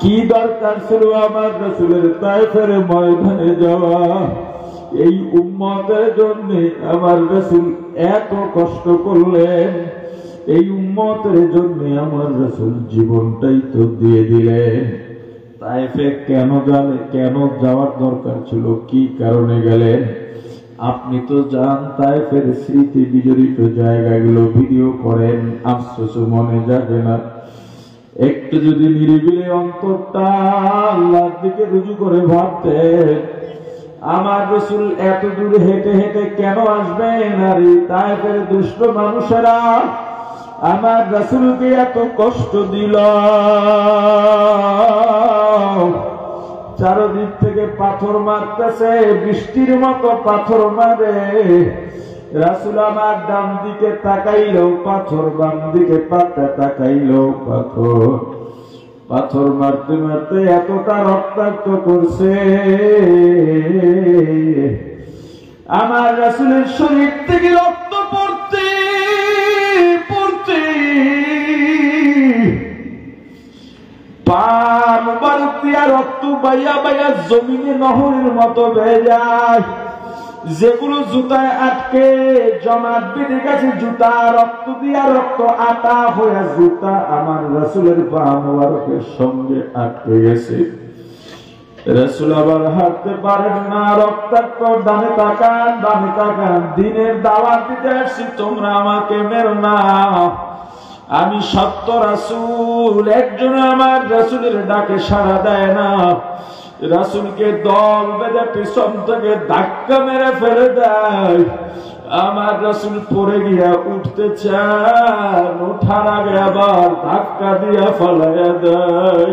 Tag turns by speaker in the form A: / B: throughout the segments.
A: কি দরকার ছিল আমার রাসূলের তায়েফের ময়দানে যাওয়া? এই উম্মতের জন্য আমার রাসূল এত কষ্ট করলেন, এই উম্মতের জন্য আমার রাসূল জীবনটাই তো দিয়ে দিলেন। তায়েফে কেন যাওয়ার দরকার ছিল? কি কারণে গেলেন? আপনি তো যান তায়েফের স্মৃতি বিজড়িত জায়গাগুলো ভিডিও করেন, আফসোস মনে যাবে না? একটু যদি নিরিবিলি অন্তরটা আল্লাহর দিকে রুজু করে ভাবতেন, আমার রাসূল এত দূর হেঁটে হেঁটে কেন আসবেন? আর এই তায়েফের দুষ্ট মানুষেরা আমার রাসূলকে এত কষ্ট দিল। চারদিক থেকে পাথর মারতেছে, বৃষ্টির মতো পাথর মারে। রাসূল আমার ডান দিকে তাকাইলেও পাথর, বাম দিকে তাকাইলেও পাথর। পাথর মারতে মারতে এতটা রক্তাক্ত করছে, আমার রাসূলের শরীর থেকে রক্ত পড়তে পড়তে পা মুবারক দিয়া রক্ত বাইয়া বাইয়া জমিনে নহরের মতো বেয়ে যায়। যেগুলো জুতায় আটকে জমাট বেঁধে গেছে, জুতা রক্ত দিয়া রক্ত আটা হয়ে জুতা আমার রাসূলের পা মুবারকের সঙ্গে আটকে গেছে। রাসূল আবার হাঁটতে পারেন না, রক্তাক্ত। ডানে তাকান, দিনের দাওয়াত দিতে আসছি, তোমরা আমাকে মেরো না। আমি সত্য রাসূল, একজন আমার রাসূলের ডাকে সাড়া দেয় না। রাসূলকে দল বেঁধে পিছন থেকে ধাক্কা মেরে ফেলে দেয়। আমার রাসূল পড়ে গিয়া উঠতে চান, ওঠার আগে আবার ধাক্কা দিয়া ফেলাইয়া দেয়।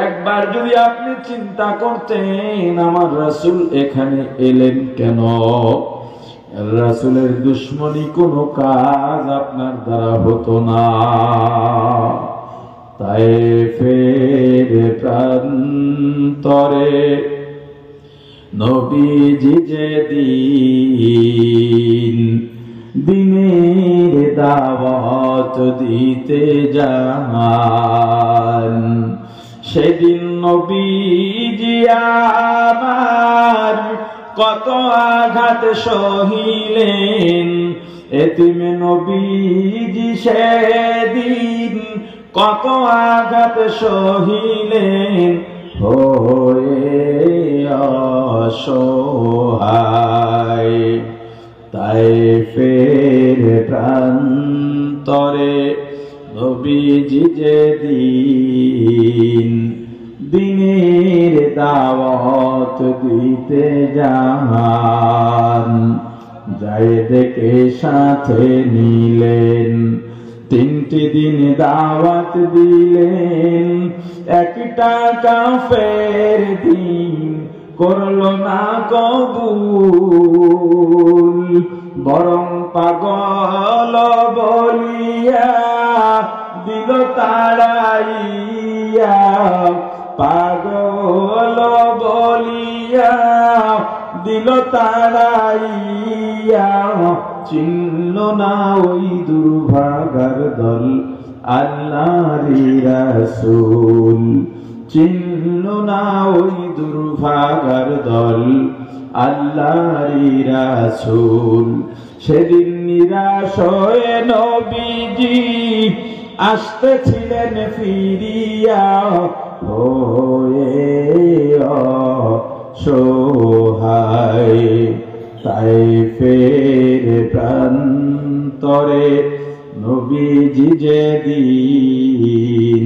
A: একবার যদি আপনি চিন্তা করতেন আমার রাসূল এখানে এলেন কেন? রাসূলের দুশমনী কোনো কাজ আপনার দ্বারা হতো না। তায়েফের প্রান্তরে নবীজি যেদিন দিনের দাওয়াত দিতে যান, সেদিন নবীজি আমার কত আঘাত সহিলেন। এতিম নবীজি সেদিন কত আঘাত সহিলেন, হয়ে অসহায়। তায়েফের প্রান্তরে নবীজি যেদিন দিনের দাওয়াত দিতে যান, যায়েদকে সাথে নিলেন, 3টি দিন দাওয়াত দিলেন। একটা কাফের দিন করলো না কবুল, বরং পাগল বলিয়া দিল তাড়াইয়া। পাগল বলিয়া দিল তাড়াইয়া, চিনল না ওই দুর্ভাগার দল আল্লাহরই রাসূল। চিনল না ওই দুর্ভাগার দল আল্লাহরই রাসূল। সেদিন নিরাশ হয়ে নবীজি আসতেছিলেন ফিরিয়া, হয়ে অসহায়। তায়েফের প্রান্তরে নবীজি যেদিন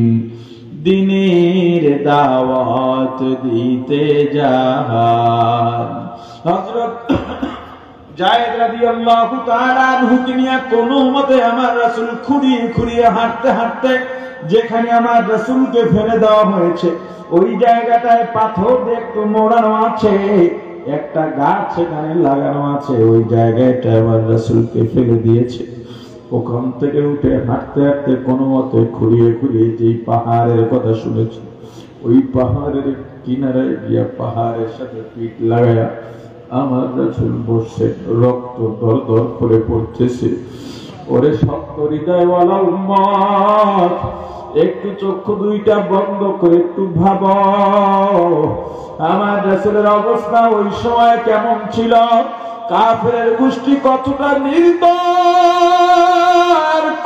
A: দিনের দাওয়াত দিতে যান, হযরত যায়েদ রাদিয়াল্লাহু তাআলা আনহুকে নিয়ে কোনো মতে আমার রাসূল খুঁড়িয়ে খুঁড়িয়ে হাঁটতে হাঁটতে যেখানে আমার রাসূলকে ফেলে দেওয়া হয়েছে ওই জায়গাটায় পাথর দিয়ে একটু মোড়ানো আছে, একটা গাছ সেখানে লাগানো আছে, ওই জায়গাটা আমার রাসূলকে ফেলে দিয়েছে। ওখান থেকে উঠে হাঁটতে হাঁটতে কোনো মতে খুঁড়িয়ে খুঁড়িয়ে যে পাহাড়ের কথা শুনেছি ওই পাহাড়ের কিনারায় গিয়া পাহাড়ের সাথে পিঠ লাগায়া আমার রাসূল বসে, রক্ত দর দর করে পড়তেছে। ওরে শক্ত হৃদয়ওয়ালা উম্মত, একটু চক্ষু দুইটা বন্ধ করে একটু ভাবো আমার রাসূলের অবস্থা ওই সময় কেমন ছিল। কাফেরের গোষ্ঠী কতটা নির্দয়,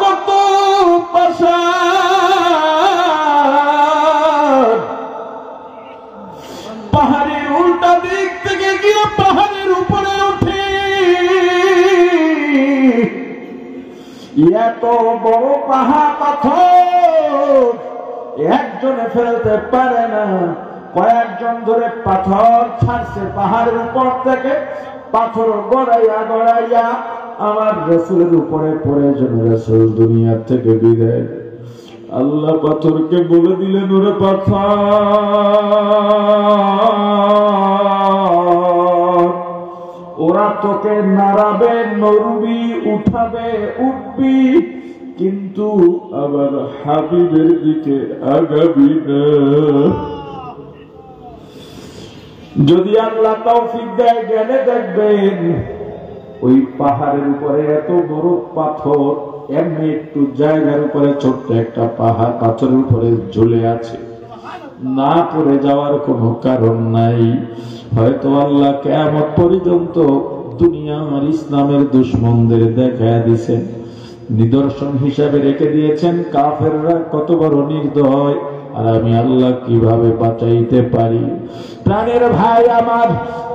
A: কত পাষাণ। পাহাড়ের উল্টা দিক থেকে গিয়ে পাহাড়ের উপরে উঠে এত বড় পাহাড় পাথর একজনে ফেলতে পারে না, কয়েকজন ধরে পাথর ছাড়ছে পাহাড়ের উপর থেকে। পাথর গড়াইয়া গড়াইয়া আমার রাসূলের উপরে পড়ে যেন রাসূল দুনিয়া থেকে বিদায়। আল্লাহ পাথরকে বলে দিলেন, ওরে পাথর, ওরা তোকে নাড়াবে, নড়বি, উঠাবে, উঠবি, কিন্তু আবার হাবিবের দিকে আগাবি না। যদি আল্লাহ তৌফিক দেয় গেলে দেখবেন ওই পাহাড়ের উপরে এত বড় পাথর এমনি একটু জায়গার উপরে ছোট্ট একটা পাহাড় পাথরের উপরে ঝুলে আছে, না পড়ে যাওয়ার কোনো কারণ নাই। হয়তো আল্লাহ কিয়ামত পর্যন্ত দুনিয়ার ইসলামের দুশমনদের দেখায় দিয়েছেন, নিদর্শন হিসাবে রেখে দিয়েছেন কাফেররা কত বড় নির্দয়, আর আমি আল্লাহ কিভাবে বাঁচাইতে পারি। প্রাণের ভাই আমার,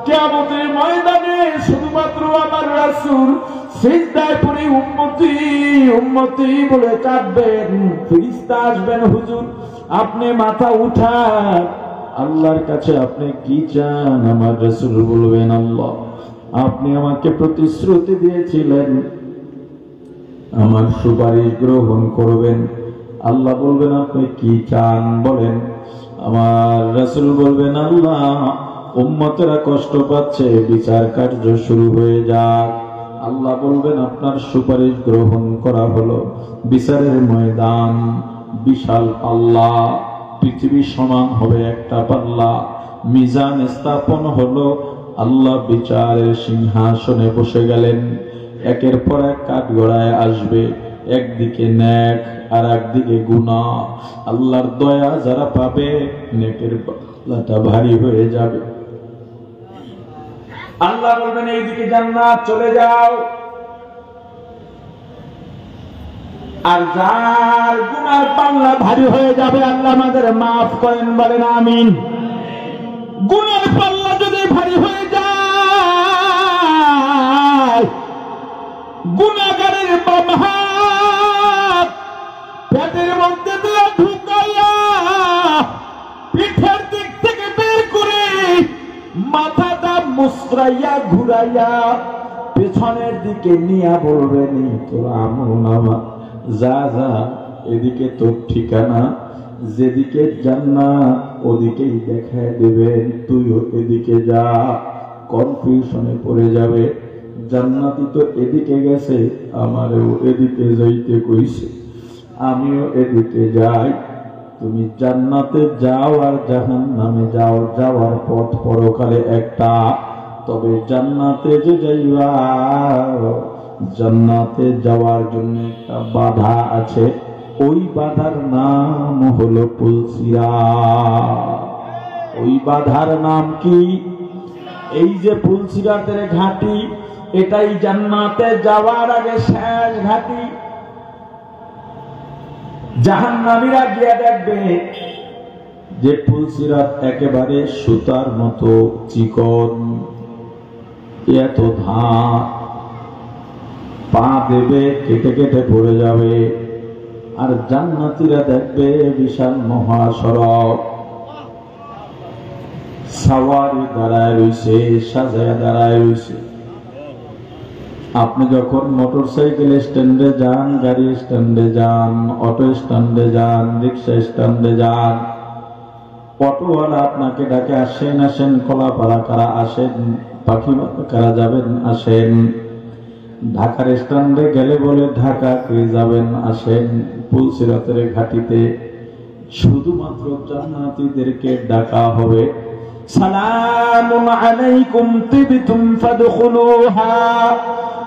A: কিয়ামতের ময়দানে শুধুমাত্র আমার রাসূল সিজদায় পড়ে উম্মতি উম্মতি বলে কাঁদবেন। ফেরেশতা আসবেন, হুজুর আপনি মাথা উঠান, আল্লাহর কাছে আপনি কি চান? আমার রাসূল বলবেন, আল্লাহ আপনি আমাকে প্রতিশ্রুতি দিয়েছিলেন আমার সুপারিশ গ্রহণ করবেন। আল্লাহ বলবেন, আপনি কি চান বলেন? আমার রাসূল বলবেন, আল্লাহ উম্মতেরা কষ্ট পাচ্ছে, বিচার কার্য শুরু হয়ে যাক। আল্লাহ বলবেন, আপনার সুপারিশ গ্রহণ করা হলো। বিচারের ময়দান বিশাল পাল্লা, পৃথিবীর সমান হবে একটা পাল্লা। মিজান স্থাপন হলো, আল্লাহ বিচারের সিংহাসনে বসে গেলেন। একের পর এক কাঠগড়ায় আসবে, একদিকে নেক আর একদিকে গুনাহ। আল্লাহর দয়া যারা পাবে নেকের পাল্লাটা ভারী হয়ে যাবে। আল্লাহ বলবেন, এইদিকে জান্নাত, চলে যাও। আর যার গুনার পাল্লা ভারী হয়ে যাবে, আল্লাহ আমাদের মাফ করেন, বলেন আমিন। গুনার পাল্লা যদি ভারী হয়ে যায়, গুনাহগারের বাম হাত পেটের মধ্যে দিয়ে ঢুকাইয়া পিঠের দিক থেকে বের করে মাথাটা মুসরাইয়া ঘুরাইয়া পেছনের দিকে নিয়ে বলবেন, তোর আমলনামা যা যা, এদিকে তোর ঠিকানা, যেদিকে জান্নাত ওদিকেই দেখায় দেবেন, তুইও এদিকে যা। কনফিউশনে পড়ে যাবে, জান্নাতি তো এদিকে গেছে, আমারও এদিকে যাইতে কইছে, আমিও এদিকে যাই। তুমি জান্নাতে যাও আর জাহান্নামে যাও, যাওয়ার পথ পরকালে একটা। তবে জান্নাতে যে যাইবা, জান্নাতে যাওয়ার জন্য একটা বাধা আছে, ওই বাধার নাম হলো পুলসিরাত। ওই বাধার নাম কি? এই যে পুলসিরাতের ঘাটি, এটাই জান্নাতে যাওয়ার আগে শেষ ঘাটি। জাহান্নামীরা গিয়ে দেখবে যে পুলসিরাত একেবারে সুতার মতো চিকন, এত ধার, পা দেবে কেটে কেটে পড়ে যাবে। আর জান্নাতীরা দেখবে বিশাল মহাসড়ক, সাওয়ারি দাঁড়ায় রইছে, সাজায়া দাঁড়ায় রইছে। আপনি যখন মোটর সাইকেল স্ট্যান্ডে যান, গাড়ি স্ট্যান্ডে যান, অটো স্ট্যান্ডে যান, রিক্সা স্ট্যান্ডে যান, অটোওয়ালা আপনাকে ডাকে, আসেন আসেন কলাপাড়া, কারা আসেন, পাখি কারা যাবেন আসেন। ঢাকার স্ট্যান্ডে গেলে বলে, ঢাকা কে যাবেন আসেন। পুলসিরাতের ঘাটিতে শুধুমাত্র জান্নাতীদেরকে ডাকা হবে, সালামুন আলাইকুম তিবতুম ফাদখুলুহা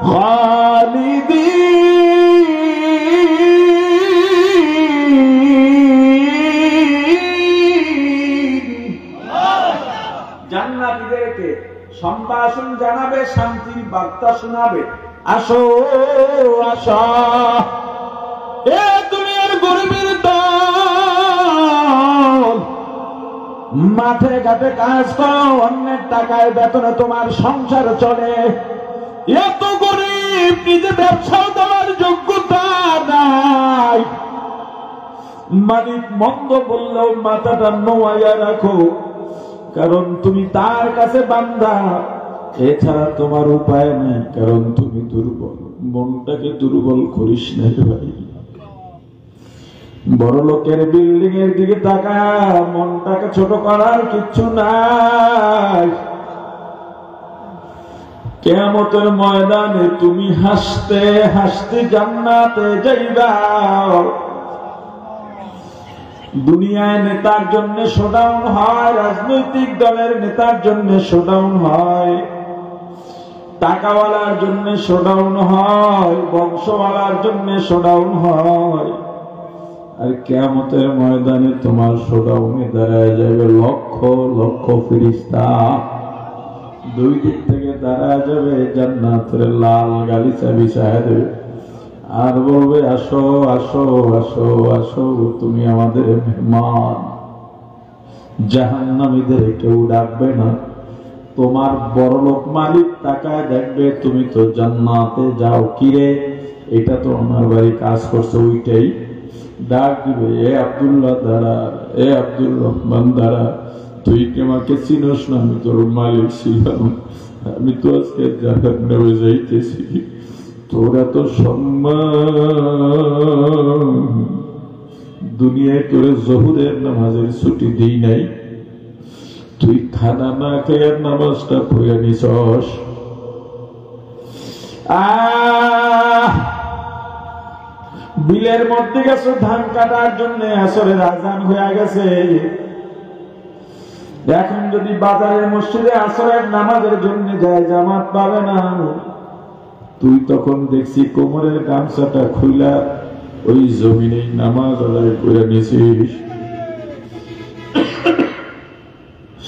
A: খালিদিন। ডেকে সম্ভাষণ জানাবে, শান্তির বার্তা শোনাবে। আসো আসো এ দুনিয়ার গরিবের দল, মাঠে ঘাটে কাজ করো, অন্যের টাকায় বেতনে তোমার সংসার চলে। এত গরিব নিজে ব্যবসাও দেওয়ার যোগ্যতা নাই। মালিক মন্দ বললেও মাথাটা নোয়াইয়া রাখো, কারণ তুমি তার কাছে বান্দা, এছাড়া তোমার উপায় নেই, কারণ তুমি দুর্বল। মনটাকে দুর্বল করিস না ভাই। বড় লোকের বিল্ডিং এর দিকে তাকা, মনটাকে ছোট করার কিচ্ছু নাই। কিয়ামতের ময়দানে তুমি হাসতে হাসতে জান্নাতে যাইবা। দুনিয়ায় নেতার জন্য শোডাউন হয়, রাজনৈতিক দলের নেতার জন্য শোডাউন হয়, টাকাওয়ালার জন্য শোডাউন হয়, বংশওয়ালার জন্য শোডাউন হয়। আর কিয়ামতের ময়দানে তোমার শোডাউনে দাঁড়ায় যাবে লক্ষ লক্ষ ফেরেশতা। দুই দিক থেকে দাঁড়ায় যাবে, জান্নাতের লাল গালিচা বিছায় দেবে আর বলবে আসো আসো আসো আসো, তুমি আমাদের মেহমান। জাহান্নামীদের কেউ ডাকবে না। তোমার বড়লোক মালিক তাকায় দেখবে তুমি তো জান্নাতে যাও, কিরে এটা তো আমার বাড়ি কাজ করছে, ওইটাই ডাক দিবে, এ আব্দুল্লাহ দাঁড়া, এ আব্দুর রহমান দাঁড়া, তুই কি আমাকে চিনোস না? আমি তোর মালিক ছিলাম, আমি তো আজকে জাহান্নামে যাইতেছি। তোরা তো সম্মান, দুনিয়ায় তোরে জোহরের নামাজের ছুটি দিই নাই, তুই খানা না খেয়ে নামাজটা পড়ে নিছস। বিলের মধ্যে গেছো ধান কাটার জন্য, আসরের আজান হয়ে গেছে। এখন যদি বাজারের মসজিদে আসরের নামাজের জন্য যায়, জামাত পাবে না। তুই তখন দেখছি কোমরের গামছাটা খুইলা ওই জমিনে নামাজ আদায় করে নিছিস।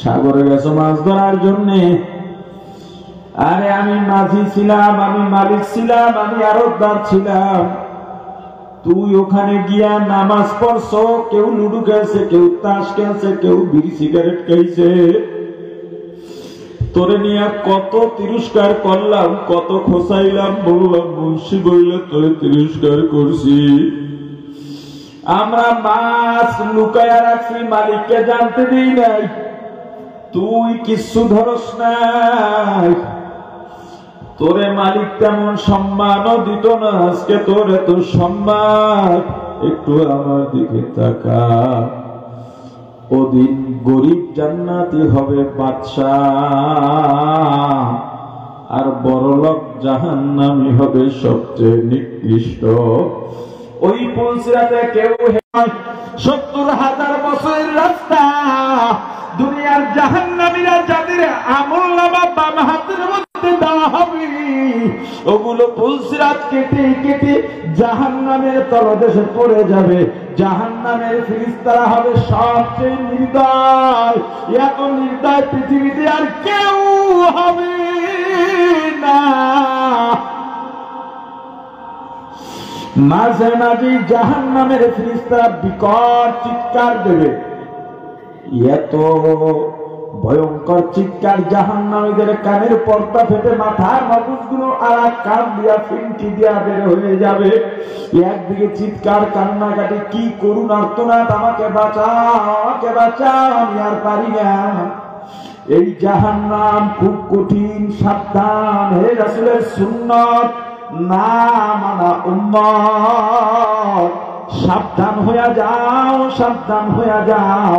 A: সাগরে গেছো মাছ ধরার জন্য। আরে আমি মাঝি ছিলাম, আমি মালিক ছিলাম, আমি আরতদার ছিলাম। তুই ওখানে গিয়া নামাজ পড়ছো, কেউ লুডু খেলছে, কেউ তাস খেলছে, কেউ বিড়ি সিগারেট খাইছে। তোরে নিয়ে কত তিরস্কার করলাম, কত খোসাইলাম, বললাম মুন্সি বললে তোরে তিরস্কার করছি। আমরা মাছ লুকায়া রাখছি, মালিককে জানতে দিই নাই। তুই কিছু ধরস নাই, তোরে মালিক তেমন সম্মানও দিত না, আজকে তোর এত সম্মান। একটু আমার দিকে তাকা, ওদিন গরিব জান্নাতি হবে বাদশাহ, আর বড়লোক জাহান্নামী হবে সবচেয়ে নিকৃষ্ট। ওই পুলসিরাতে কেউ 70,000 বছরের রাস্তা। দুনিয়ার জাহান্নামীরা যাদের আমলনামা বাম হাতের মধ্যে দেওয়া হবে, ওগুলো পুলসিরাত কেটে কেটে জাহান্নামের তলদেশে পড়ে যাবে। জাহান্নামের ফেরেশতারা হবে সবচেয়ে নির্দয়। এত নির্দয় পৃথিবীতে আর কেউ হবে না। মাঝে মাঝে জাহান্নামের ফেরেশতারা বিকট চিৎকার দেবে। এত ভয়ঙ্কর চিৎকার, জাহান্নামীদের কানের পর্দা ফেটে মাথার মগজগুলো আর এক কান দিয়া ফিনকি দিয়া বের হয়ে যাবে। একদিকে চিৎকার, কান্নাকাটি, কি করুন আর্তনাদ, আমাকে বাঁচাও, আমাকে বাঁচাও, আমি আর পারি না। এই জাহান্নাম খুব কঠিন, সাবধান। হে রাসূলের সুন্নাত না মানা উম্মত, সাবধান হইয়া যাও, সাবধান হইয়া যাও।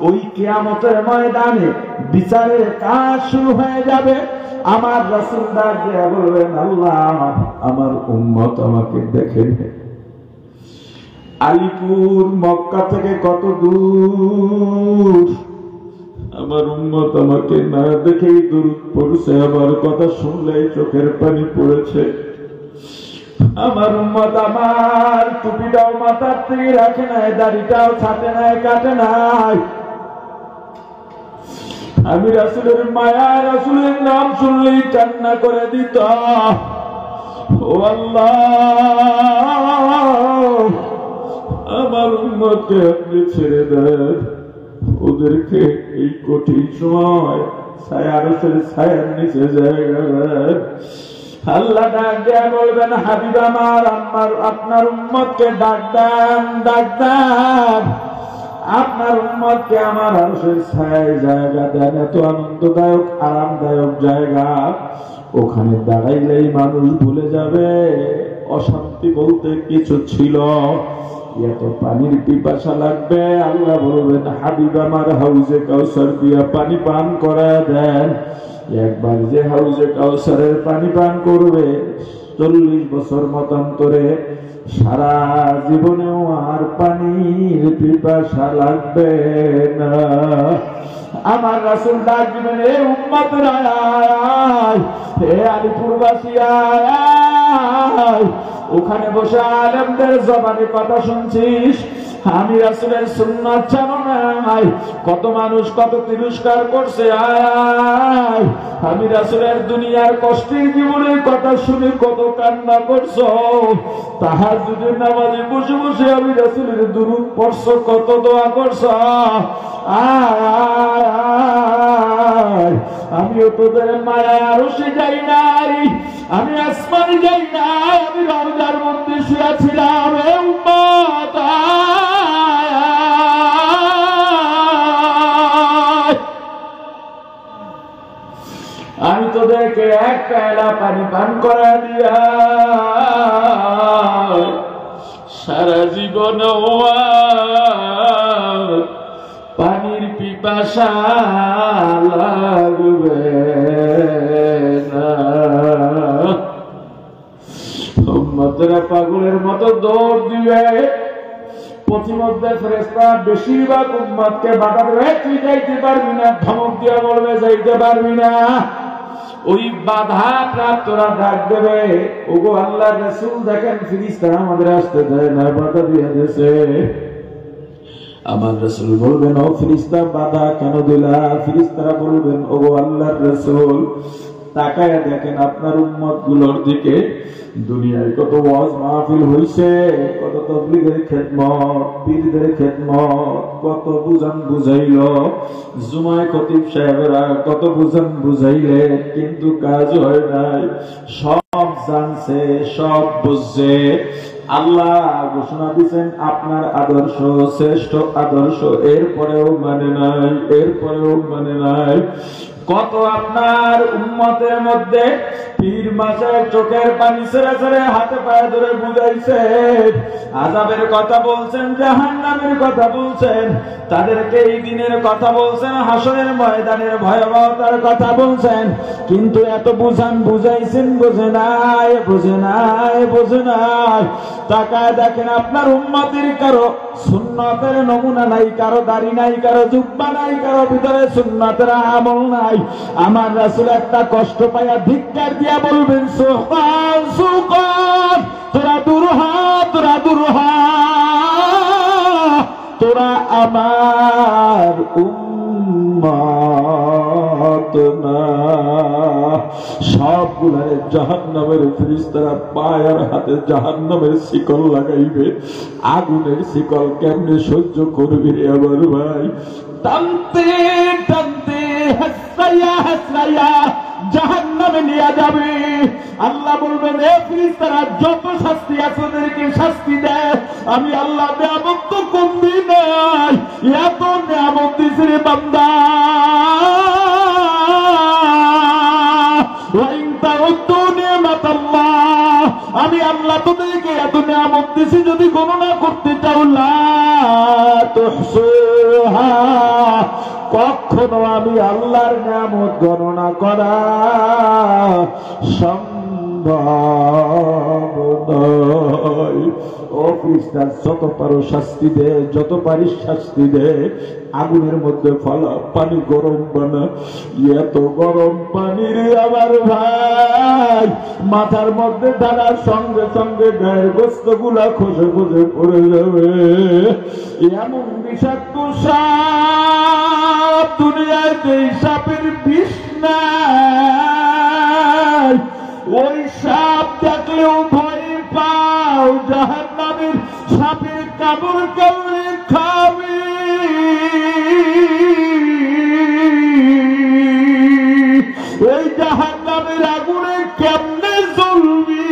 A: ওই কিয়ামতের ময়দানে বিচারের কাজ শুরু হয়ে যাবে। আমার রাসূল ডাক দিয়া বলবেন, আল্লাহ আমার উম্মত আমাকে দেখেন। আলিপুর মক্কা থেকে কত দূর, আমার উম্মত আমাকে না দেখেই দূরত পড়ছে, আমার কথা শুনলেই চোখের পানি পড়েছে। আমার উম্মত আমার টুপিটাও মাথার থেকে রাখে নাই, দাড়িটাও ছাটে নাই, কাটে নাই। আমি রাসূলের মায়া, রাসূলের নাম শুনলেই কান্না করে দিত। ও আল্লাহ, আমার উম্মতকে আপনি ছেড়ে দেন, ওদেরকে এই কঠিন সময় আরশের ছায়ার নিচে জায়গা দেন। আল্লাহ ডাক দেয়া বলবেন, হাবিব আমার, আপনার উম্মতকে ডাক দেন, ডাক দেন, আপনার উম্মতকে আমার আরশের ছায়ায় জায়গা দেন। এত আনন্দদায়ক আরামদায়ক জায়গা, ওখানে দাঁড়াইলেই মানুষ ভুলে যাবে অশান্তি বলতে কিছু ছিল। এত পানির পিপাসা লাগবে, আল্লাহ বলবেন, হাবিব আমার, হাউজে কাউসার দিয়া পানি পান করায় দেন। একবার যে হাউজে কাউসারের পানি পান করবে, 40 বছর মতান্তরে সারা জীবনেও আর পানির পিপাসা লাগবে না। আমার রাসূল ডাক দিবেন, হে উম্মতরা আয়, হে আলিপুরবাসী আয়, ওখানে বসে আলেমদের জবানে কথা শুনছিস, আমি রাসূলের সুন্নাত জানো নাই, কত মানুষ কত তিরস্কার করছে, আয়, আমি রাসূলের দুনিয়ার কষ্টের জীবনের কথা শুনে কত কান্না করছো, তাহাজ্জুদের নামাজে বসে বসে আমি রাসূলের দুরূদ পড়ছো, কত দোয়া করছো, আয়, আমিও তোদের মায়া আরশে যাই নাই, আমি আসমানে যাই নাই, আমি রওজার মধ্যে শুয়ে ছিলাম। হে উম্মত, আমি তোদেরকে এক পেয়ালা পানি পান করা দিয়া সারা জীবন পানির পিপাসা লাগবে না। উম্মতরা পাগলের মতো দৌড় দিবে, পথিমধ্যে ফেরেশতা বেশিরভাগ উম্মতকে বাধা দেবে, তুই যাইতে পারবি না, ধমক দিয়া বলবে যাইতে পারবি না। ওই বাধা প্রাপ্তরা ডাক দেবে, ওগো আল্লাহর রাসূল, দেখেন ফেরেশতারা আমাদের আসতে দেয় না, বাধা দিয়ে দিয়েছে। আমার রাসূল বলবেন, ও ফেরেশতা, বাধা কেন দিলা? ফেরেশতারা বলবেন, ওগো আল্লাহর রাসূল, তাকায় দেখেন আপনার উম্মত গুলোর দিকে, দুনিয়ায় কত ওয়াজ মাহফিল হইছে, কত তাবলীগের খেদমত, পীরদের খেদমত, কত বুঝান বুঝাইল, জুমায় খতিব সাহেবরা কত বুঝান বুঝাইলে, কিন্তু কাজ হয় নাই। সব জানছে, সব বুঝছে, আল্লাহ ঘোষণা দিচ্ছেন আপনার আদর্শ শ্রেষ্ঠ আদর্শ, এরপরেও মানে নাই, এরপরেও মানে নাই। কত আপনার উম্মতের মধ্যে পীর মাসের চোখের পানি ছেড়ে ছেড়ে হাতে পায়ে ধরে বুঝাইছে, আযাবের কথা বলছেন, জাহান্নামের কথা বলছেন, তাদেরকে এই দিনের কথা বলছেন, হাসরের ময়দানের ভয়াবহতার কথা বলছেন, কিন্তু এত বুঝান বুঝাইছেন, বোঝে নাই, বোঝে নাই, বোঝে নাই। তাকায় দেখেন আপনার উম্মতের কারো সুন্নতের নমুনা নাই, কারো দাড়ি নাই, কারো জুব্বা নাই, কারো ভিতরে সুন্নতের আমল নাই। আমার রাসূল একটা কষ্ট পাইয়া ধিক্কার দিয়া বলবেন, সুবহান সুবহান, তোরা দূর হ, তোরা দূর হ, তোরা আমার উম্মত না। সবগুলারে জাহান্নামের ফেরেশতারা পায়ের হাতে জাহান্নামের শিকল লাগাইবে। আগুনের শিকল কেমনে সহ্য করবি রে আমার ভাই? টানতে টানতে হাসরাইয়া হাসরাইয়া জাহান্নামে নিয়ে যাবে। আল্লাহ বলবেন, এ ফেরেশতারা যত শাস্তি আছে ওদেরকে শাস্তি দেয়, আমি আল্লাহ নিয়ামত তো কমবি নাই, এত নিয়ামত দিছে রে বান্দা। আমি আল্লাহ তোদেরকে এত নিয়ামত দিছি, যদি গণনা করতে চাও কখনো আমি আল্লাহর নিয়ামত গণনা করা সম্ভব নয়। ও ফেরেশতা, যত পারো শাস্তি দে, যত পারিস শাস্তি দে, আগুনের মধ্যে ফলা, পানি গরম বানা। এত গরম পানি রে আমার ভাই, মাথার মধ্যে ঢালার সঙ্গে সঙ্গে গায়ের গোস্ত গুলা খসে খসে পড়ে যাবে। এমন বিষাক্ত সাপ দুনিয়ায় বাড়িতে সাপের বিষ নাই, ওই সাপ দেখলেও ভয় পাও, জাহান্নামের সাপের কামড় কামড়ে খাবে। ওই জাহান্নামের আগুনে কেমনে জ্বলবি?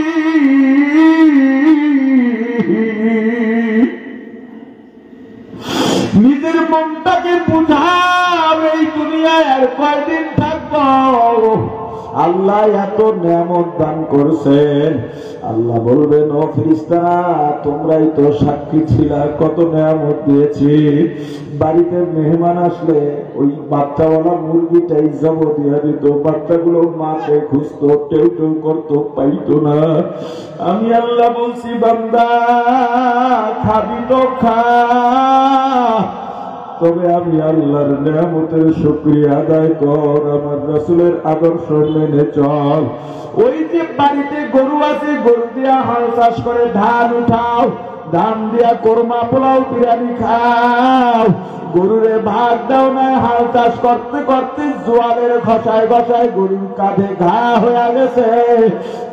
A: নিজের মনটাকে বুঝাও, এই দুনিয়ায় আর কয়দিন থাকবো? আল্লাহ এত নিয়ামত দান করছেন। আল্লাহ বলবেন, ও ফেরেশতারা, তোমরাই তো সাক্ষী ছিলা কত নিয়ামত দিয়েছি। বাড়িতে মেহমান আসলে ওই বাচ্চাওয়ালা মুরগিটাই জব দিয়া দিত, বাচ্চাগুলো মাকে খুঁজতো, টেউ টেউ করতো, পাইতো না। আমি আল্লাহ বলছি, বান্দা খাবি তো খা, তবে আমি আল্লাহর নিয়ামতের শুকরিয়া আদায় কর, আমার রাসূলের আদর্শ মেনে চল। ওই যে বাড়িতে গরু আছে, গরু দিয়া হাল চাষ করে ধান উঠাও, ধান দিয়া কোরমা পোলাও বিরিয়ানি খাও, গরুরে ভাত দাও না, হাল চাষ করতে করতে জোয়ালের ঘষায় ঘষায় গরুর কাঁধে ঘা হয়ে গেছে,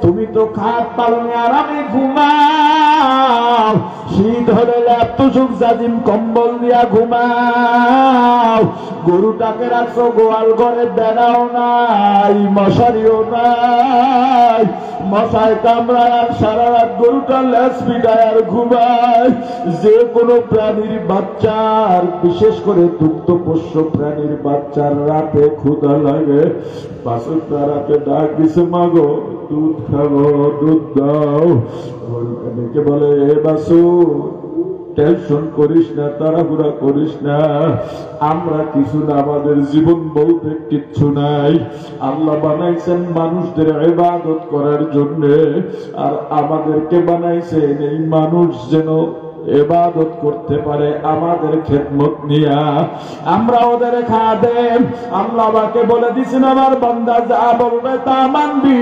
A: তুমি তো খাট পালনে আরামে ঘুমাও, শীত হলে ল্যাপটুসুক জাজিম কম্বল দিয়া ঘুমাও, গরুটাকে রাখছো গোয়াল ঘরে, বেড়াও নাই, মশারিও নাই, মশায় কামড়ায় আর সারা রাত গরুটা লেজ পিটায় আর ঘুমায়। যে কোনো প্রাণীর বাচ্চার, বিশেষ করে দুগ্ধ পোষ্য প্রাণীর বাচ্চার রাতে ক্ষুধা লাগে, বাছুরটা রাতে ডাক দিছে, মাগো দুধ খাবো, দুধ দাও। অনেকে বলে, এ বাছুর টেনশন করিস না, তাড়াহুড়া করিস না, আমরা কিছু না, আমাদের জীবন বলতে কিচ্ছু নাই। আল্লাহ বানাইছেন মানুষদের ইবাদত করার জন্য, আর আমাদেরকে বানাইছেন এই মানুষ যেন ইবাদত করতে পারে আমাদের খেদমত নিয়া। আমরা ওদের খাদেম। আল্লাহ আমাকে বলে দিছেন, আমার বান্দা যা বলবে তা মানবি,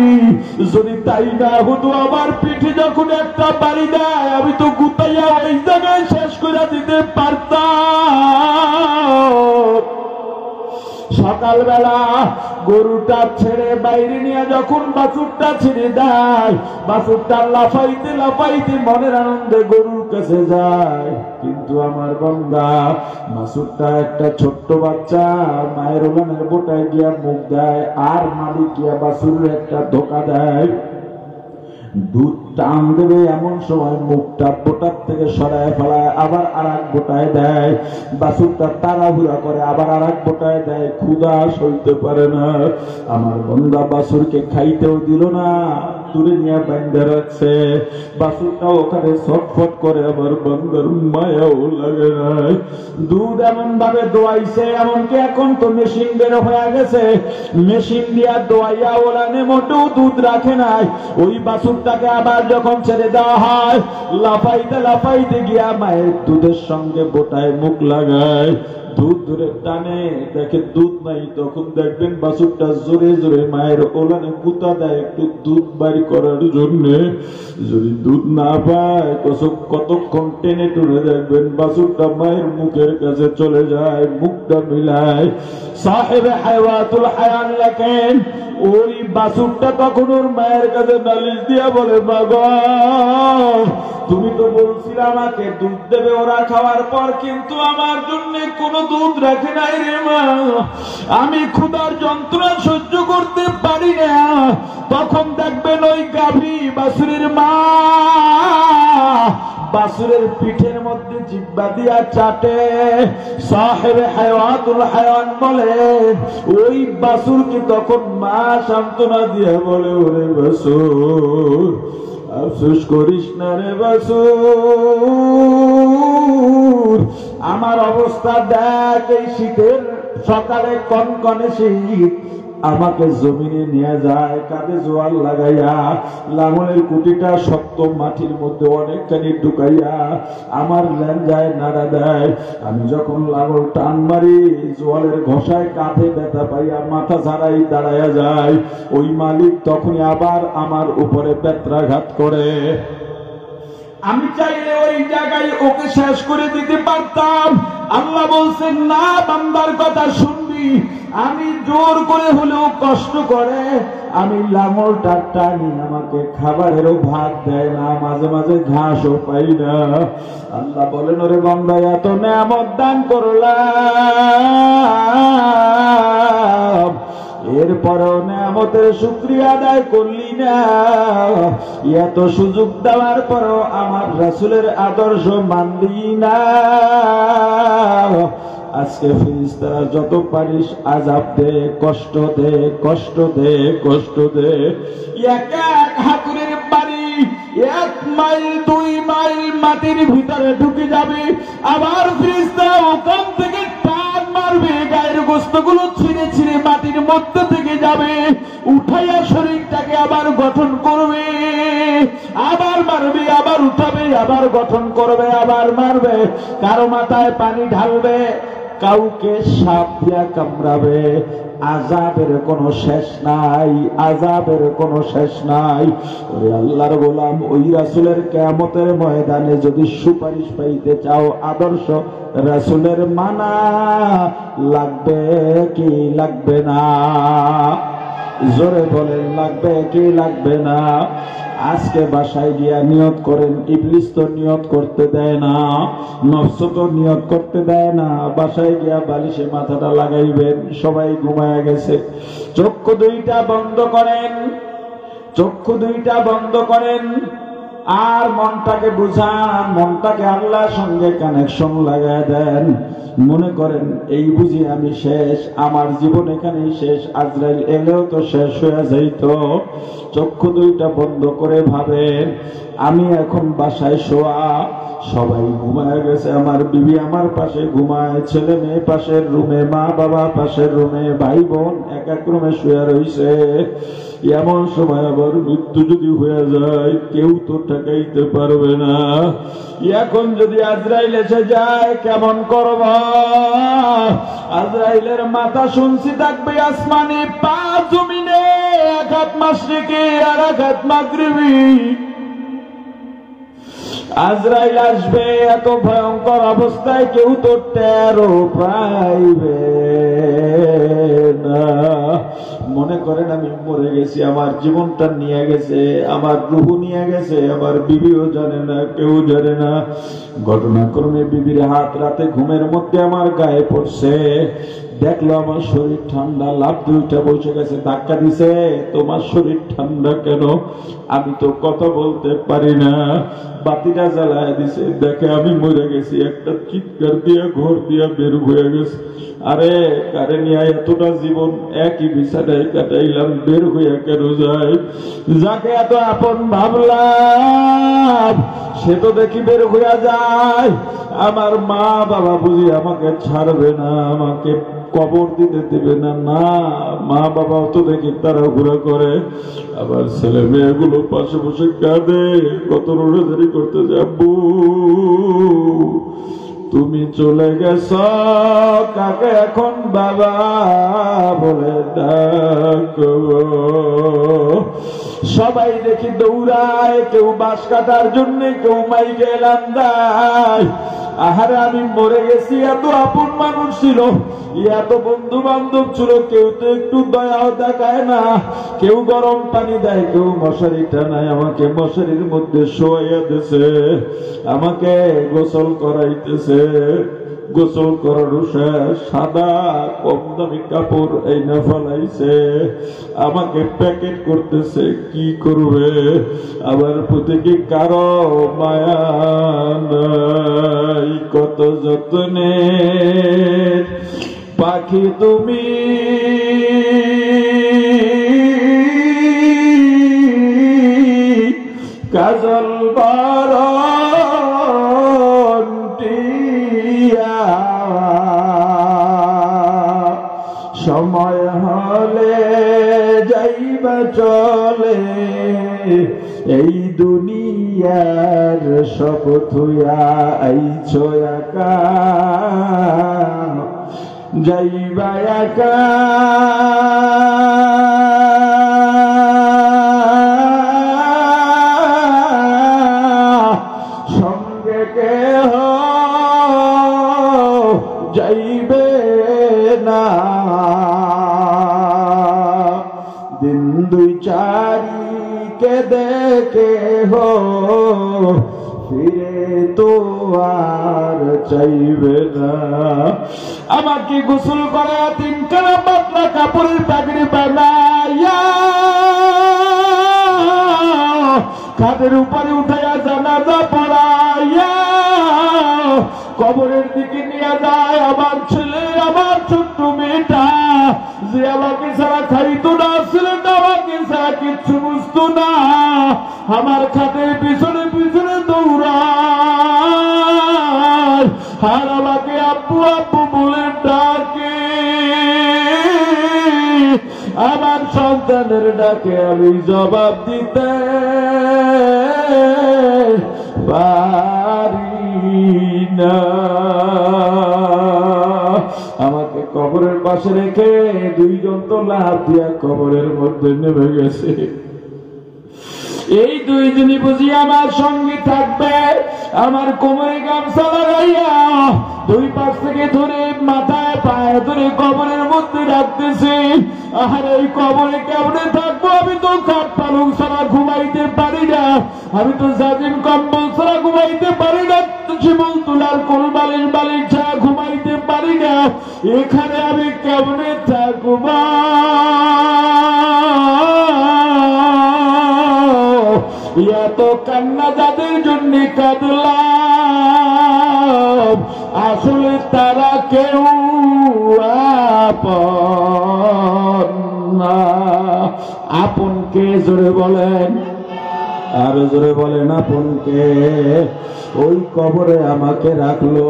A: যদি তাই না হতো আমার পিঠে যখন একটা বাড়ি দেয়, আমি তো গুতাইয়া এই জায়গায় শেষ করে দিতে পারতাম। সকালবেলা গরুটা ছেড়ে বাইরে নিয়ে যখন বাছুরটা ছেড়ে দেয়, বাছুরটা লাফাইতে লাফাইতে মনের আনন্দে গরুর কাছে যায়, কিন্তু আমার বান্দা বাছুরটা একটা ছোট্ট বাচ্চা মায়ের ওলানের বোটায় গিয়া মুখ দেয়, আর মালিক গিয়া বাছুরের একটা ধোকা দেয়, দুধ টান দেবে এমন সময় মুখটা বোটার থেকে সরায় ফেলায়, আবার আর এক বোটায় দেয়, বাছুরটা তাড়াহুড়া করে আবার আর এক বোটায় দেয়, ক্ষুধা সইতে পারে না। আমার বান্দা বাছুরকে খাইতেও দিল না, দূরে নিয়ে বান্ধা রাখছে, বাছুরটা ওখানে ছটফট করে, আমার বান্দার মায়াও লাগে নাই। দুধ এমন ভাবে দোয়াইছে, এমনকি এখন তো মেশিন বের হয়ে গেছে, মেশিন দিয়া দোয়াইয়া ওলানে মোটেও দুধ রাখে নাই। ওই বাছুরটাকে আবার যখন ছেড়ে দেওয়া হয়, লাফাইতে লাফাইতে গিয়া মায়ের দুধের সঙ্গে বোটায় মুখ লাগায়, দুধ ধরে টানে, দেখে দুধ নাই, তখন দেখবেন বাছুরটা জোরে জোরে মায়ের ওলানে গুতা দেয় একটু দুধ বাড়ি করার জন্য। যদি দুধ না পায় কতক্ষণ টেনে টুনে দেখবেন বাছুরটা মায়ের মুখের কাছে চলে যায়, মুখটা মিলায়। সাহেবে হায়াতুল হায়ান লেখেন, ওই বাছুরটা তখন ওর মায়ের কাছে নালিশ দিয়া বলে, মা গো, তুমি তো বলছিলে আমাকে দুধ দেবে ওরা খাওয়ার পর, কিন্তু আমার জন্য কোনো দুধ রাখে নাই রে মা, আমি ক্ষুধার যন্ত্রণা সহ্য করতে পারি না। তখন দেখবেন ওই গাভী বাছুরের মা বাছুরের পিঠের মধ্যে জিহ্বা দিয়া চাটে। সাহেবে হায়াতুল হায়ান বলে, ওই বাছুরকে তখন মা সান্ত্বনা দিয়া বলে, ওরে বাছুর আফসোস করিস না রে বাছুর, আমার অবস্থা দেখ, এই শীতের সকালে কনকনে শীত, আমাকে জমিনে নিয়ে যায়, কাঁধে জোয়াল লাগাইয়া, লাঙলের কুটিটা শক্ত মাটির মধ্যে অনেকখানি ঢুকাইয়া আমার ল্যাঞ্জায় নাড়া দেয়। আমি যখন লাঙল টান মারি, জোয়ালের ঘষায় কাঁধে ব্যথা পাইয়া মাথা ছাড়াই দাঁড়াইয়া যায়, ওই মালিক তখনই আবার আমার উপরে বেত্রাঘাত করে। আমি চাইলে ওই জায়গায় ওকে শেষ করে দিতে পারতাম। আল্লাহ বলছেন, না, বান্দার কথা শুনবি, আমি জোর করে হলেও কষ্ট করে আমি লাঙলটা টানি, আমাকে খাবারেরও ভাত দেয় না, মাঝে মাঝে ঘাসও পাই না। আল্লাহ বলেন, ওরে বান্দা, এত নেয়ামত দান করলাম, এরপরেও নেয়ামতের শুকরিয়া আদায় করলি না। এত সুযোগ দেওয়ার পরেও আমার রাসূলের আদর্শ মানলি না। আজকে ফেরেশতারা যত পারিস আযাব দে, কষ্ট দে, কষ্ট দে, কষ্ট দে। এক এক হাতুড়ির বাড়ি 1 মাইল 2 মাইল মাটির ভিতরে ঢুকে যাবে, আবার ফেরেশতারা ওখান থেকে টান মারবে, গায়ের গোশতগুলো ছিঁড়ে ছিঁড়ে মাটির মধ্যে থেকে যাবে, উঠাইয়া শরীরটাকে আবার গঠন করবে, আবার মারবে, আবার উঠাবে, আবার গঠন করবে, আবার মারবে, কারো মাথায় পানি ঢালবে, কাউকে সাপ দিয়া কামড়াবে। আযাবের কোনো শেষ নাই, আযাবের কোনো শেষ নাই। ওরে আল্লাহর গোলাম, ওই রাসূলের কিয়ামতের ময়দানে যদি সুপারিশ পাইতে চাও, আদর্শ রাসূলের মানা লাগবে কি লাগবে না? জোরে বলেন, লাগবে কি লাগবে না? আজকে বাসায় গিয়া নিয়ত করেন। ইবলিস তো নিয়ত করতে দেয় না, নফস তো নিয়ত করতে দেয় না। বাসায় গিয়া বালিশে মাথাটা লাগাইবেন, সবাই ঘুমায় গেছে। চক্ষু দুইটা বন্ধ করেন, চক্ষু দুইটা বন্ধ করেন, আর মনটাকে বুঝান, মনটাকে আল্লাহর সঙ্গে কানেকশন লাগায় দেন। মনে করেন এই বুঝি আমি শেষ, আমার জীবন এখানেই শেষ, আজরাইল এলেও তো শেষ হয়ে যাইত। চক্ষু দুইটা বন্ধ করে ভাবেন, আমি এখন বাসায় শোয়া, সবাই ঘুমায় গেছে, আমার বিবি আমার পাশে ঘুমায়, ছেলে মেয়ে পাশের রুমে, মা বাবা পাশের রুমে, ভাই বোন এক এক রুমে শুয়ে রইছে। এমন সময় আবার মৃত্যু যদি হয়ে যায়, কেউ তো ঠেকাইতে পারবে না। এখন যদি আজরাইল এসে যায়, কেমন করব? আজরাইলের মাথা শুনছি থাকবে আসমানে, পা জমিনে, এক হাত মাশরিকে আর এক হাত মাগরিবি। আজরাইল আসবে এত ভয়ঙ্কর অবস্থায়, কেউ তো টেরও পাইবে না। মনে করেন আমি মরে গেছি, আমার জীবনটা নিয়ে গেছে, আমার রূহ নিয়ে গেছে, আমার বিবিও জানে না, কেউ জানে না। ঘটনাক্রমে বিবির হাত রাতে ঘুমের মধ্যে আমার গায়ে পড়ছে, দেখলো আমার শরীর ঠান্ডা, লাভ দুইটা বসে গেছে, ধাক্কা দিছে, তোমার শরীর ঠান্ডা কেন? আমি তো কথা বলতে পারি না। বাতিটা জ্বালায় দিছে, দেখে আমি মরে গেছি, একটা চিৎকার দিয়া ঘর দিয়া বের হয়ে গেছে। আরে কারে নিয়ে এতটা জীবন একই বিছানায় কাটাইলাম, বের হইয়া কেন যায়? যাকে এত আপন ভাবলাম সে তো দেখি বের হইয়া যায়। আমার মা বাবা বুঝি আমাকে ছাড়বে না, আমাকে কবর দিতে দেবে না। না, মা বাবাও তো দেখি তারা ঘুরা করে, আবার ছেলে মেয়েগুলো পাশে বসে কাঁদে, কত রোজাদারি করতে যাবো। তুমি চলে গেছ, কাকে এখন বাবা বলে ডাকো? সবাই দেখি দৌড়ায়, কেউ বাঁশ কাটার জন্য, কেউ মাইকে এলান দেয়। আহারে আমি মরে গেছি, এত আপন মানুষ ছিল, এত বন্ধু বান্ধব ছিল, কেউ তো একটু দয়াও দেখায় না। কেউ গরম পানি দেয়, কেউ মশারি টানায়, আমাকে মশারির মধ্যে শোয়াইয়া দিছে, আমাকে গোসল করাইতেছে। গোসল করার সাদা কম দামি কাপড় এনে ফেলাইছে, আমাকে প্যাকেট করতেছে, কি করবে? আবার প্রতিটি কারো মায়া নাই, কত যত্নে পাখি তুমি, কাজল বারন্টিয়া, সময় হলে যাইবা চলে, এই দুনিয়ার সব থুয়া আইছো একা, যাইবা একা। সঙ্গে কেহ যাইবে না। বিচারীকে দেখে হো ফিরে তো আর চাইবে না। আমাকে গোসল করা 3 কানা পাতলা কাপড়ের পাগড়ি বানাইয়া খাদের উপরে উঠাইয়া জানাজা পড়াইয়া কবরের দিকে নিয়ে যায় আমার ছেলে, আমার ছোট্ট মেয়েটা, যে আমাকে ছাড়া খাইতো না, ছেলেটা আমাকে ছাড়া কিচ্ছু বুঝতো না, আমার খাদের পিছনে পিছনে দৌড়ায় আর আমাকে আব্বু আব্বু বলে ডাকে। আমার সন্তানের ডাকে আমি জবাব দিতে পারি না। আমাকে কবরের পাশে রেখে 2 জন তো লাফ দিয়া কবরের মধ্যে নেমে গেছে। এই 2 জনই বুঝি আমার সঙ্গে থাকবে। আমার কোমরে গামছা লাগাইয়া 2 পাশ থেকে ধরে মাথায় পায়ে ধরে কবরের মধ্যে রাখতেছে। আর এই কবরে কেমনে থাকবো? আমি তো খাট পালং ছাড়া ঘুমাইতে পারি না, আমি তো জাজিম কম্বল ছাড়া ঘুমাইতে পারি না, শিমুল তুলার কোল বালিশ বালিশ ছাড়া ঘুমাইতে পারি না। এখানে আমি কেমনে থাকবো? এত কান্না যাদের জন্য কাঁদলাম, আসলে তারা কেউ আপন না। আপন কে? জোরে বলেন, আরো জোরে বলেন আপনকে। ওই কবরে আমাকে রাখলো,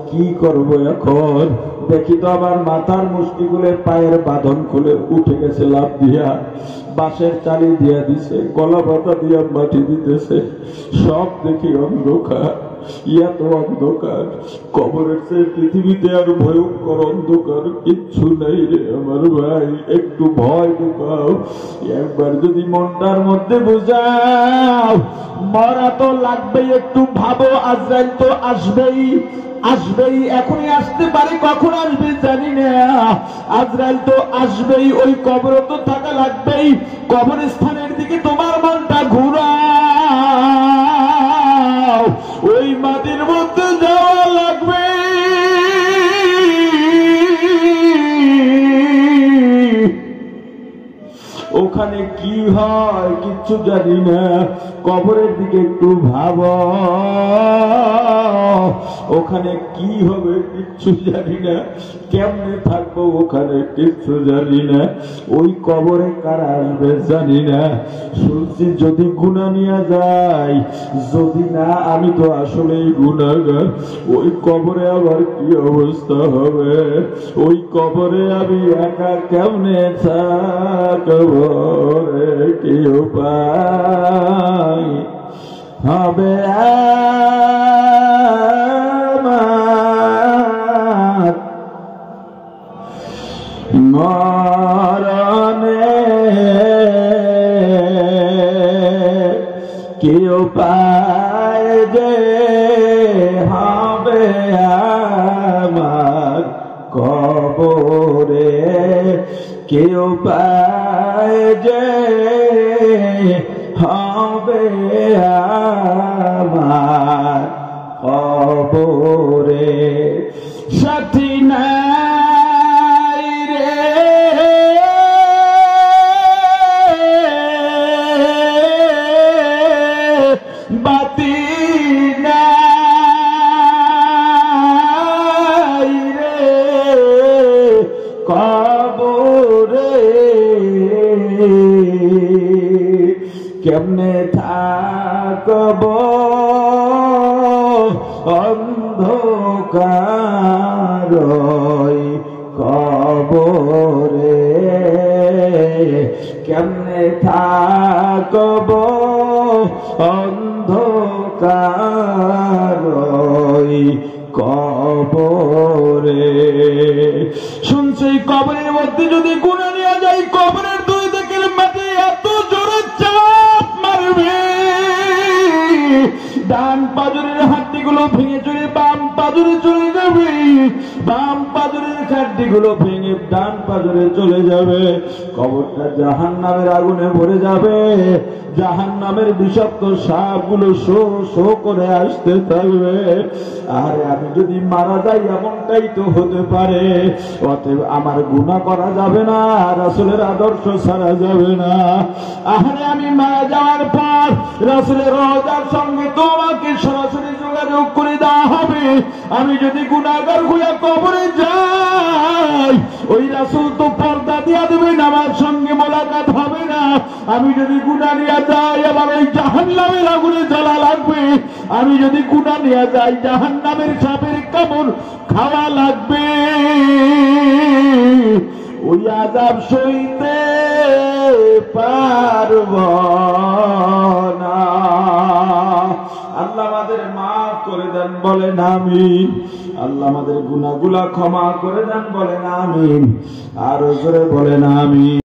A: কি করব এখন? দেখি তো আমার মাথার মুষ্টি খুলে পায়ের বাঁধন খুলে উঠে গেছে লাফ দিয়া, বাঁশের চালি দিয়া দিছে, গলা পাতা দিয়া মাটি দিতেছে, সব দেখি অন্ধকার। এত অন্ধকার, কবরের চেয়ে পৃথিবীতে আর ভয়ঙ্কর অন্ধকার কিচ্ছু নাই রে আমার ভাই। একটু ভয় ঢুকাও, একবার যদি মনটার মধ্যে বুঝাও, মরা তো লাগবেই। একটু ভাবো, আজরাইল তো আসবেই, আসবেই, এখনই আসতে পারে, কখন আসবে জানি না। আজরাইল তো আসবেই, ওই কবর তো থাকা লাগবেই। কবরস্থানের দিকে তোমার মনটা ঘুরাও, ওই মাটির মধ্যে যাওয়া লাগবে। ওখানে কি হয় কিচ্ছু জানি না, কবরের দিকে একটু ভাবো, ওখানে কি হবে কিচ্ছু জানি না, কেমনে থাকবো ওখানে কিচ্ছু জানি না, ওই কবরে কারা আসবে জানি না। শুনছি যদি গুনাহ নিয়ে যায়, যদি না, আমি তো আসলেই গুনাহগার। ওই কবরে আবার কি অবস্থা হবে? ওই কবরে আমি একা কেমনে থাকবো? কি উপায় হবে আমার মরণে? কি উপায় যে হবে আমার কবরে? কি উপায় যে হবে আমার কবরে? সাথী নাই রে বাতি নাই রে কবরে, কেমনে থাকব অন্ধকার কবরে? কেমনে থাকব অন্ধকার কবরে? শুনছি কবরের মধ্যে যদি গুনাহ নিয়ে যায়, কবরের 2 দিকের মাটি এত জোরে চাপ মারবে, ডান পাজরের হাড্ডিগুলো ভেঙে চলে বাম পাজরে চলে যাবে। বাম পাজরের হাড্ডিগুলো ভেঙে ডান পাজরে চলে যাবে, কবরটা জাহান্নামের আগুনে ভরে যাবে, জাহান্নামের বিষাক্ত সাপগুলো শো শো করে আসতে থাকবে। আরে আমি যদি মারা যাই এমনটাই তো হতে পারে, অতএব আমার গুনাহ করা যাবে না, রাসূলের আদর্শ ছাড়া যাবে না। আরে আমি মারা যাওয়ার পর রাসূলের রওজার সঙ্গে তোমাকে সরাসরি যোগাযোগ করে দেওয়া হবে। আমি যদি গুনাহগার হয়ে কবরে যাই, ওই রাসূল তো পর্দা দিয়া দেবেন, আমার সঙ্গে মোলাকাত হবে না। আমি যদি গুনাহ নিয়ে যাই, আবার ওই জাহান্নামের আগুনে জ্বলা লাগবে। আমি যদি গুনাহ নিয়ে যাই, জাহান্নামের সাপের কামড় খাওয়া লাগবে। ওই আযাব সইতে পারব না। আল্লাহ আমাদের মাফ করে দেন, বলেন আমিন। আল্লাহ আমাদের গুনাহগুলো ক্ষমা করে দেন, বলেন আমিন। আর জোরে বলেন আমিন।